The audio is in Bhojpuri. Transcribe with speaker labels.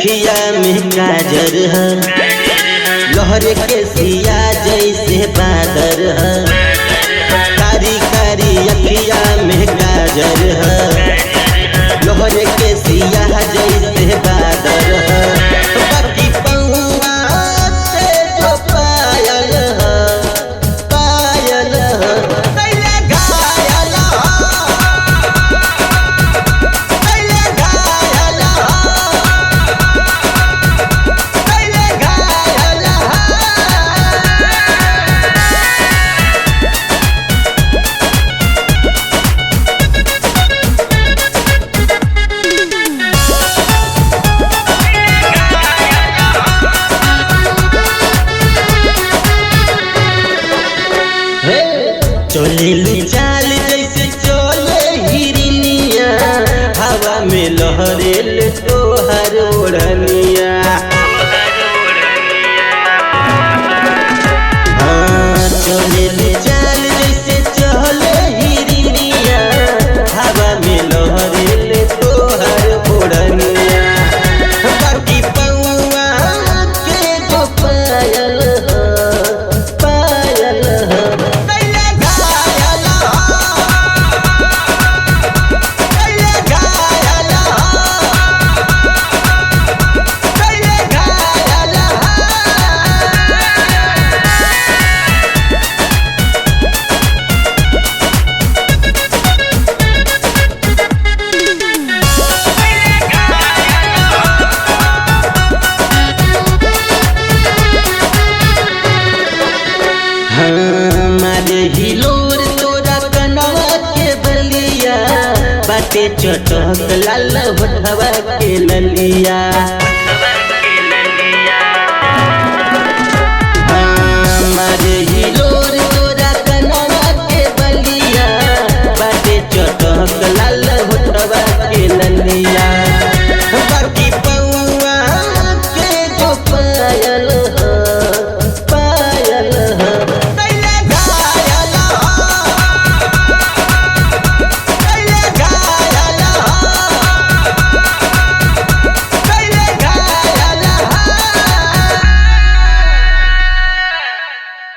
Speaker 1: अखिया में काजर है, लहर के सिया जैसे बादर है। कारी कारी अखिया में काजर है, लहर के सिया जैसे बादर है। बाकी पौआ से जो पायल है, पायल है कैले घायल कैले घायल कैले घायल। चले चाल जैसे चले हिरनिया, हवा में लहरेल तोहर ओढ़निया। हाँ चले चाल जैसे चले हिरनिया, हवा में लहरेल तोहर ओढ़निया। बाकी पौआ के जो पायल पायल हमारे हिलोर तोरा कनवा के बलिया, बाटे चटक लाल होठवा के ललिया।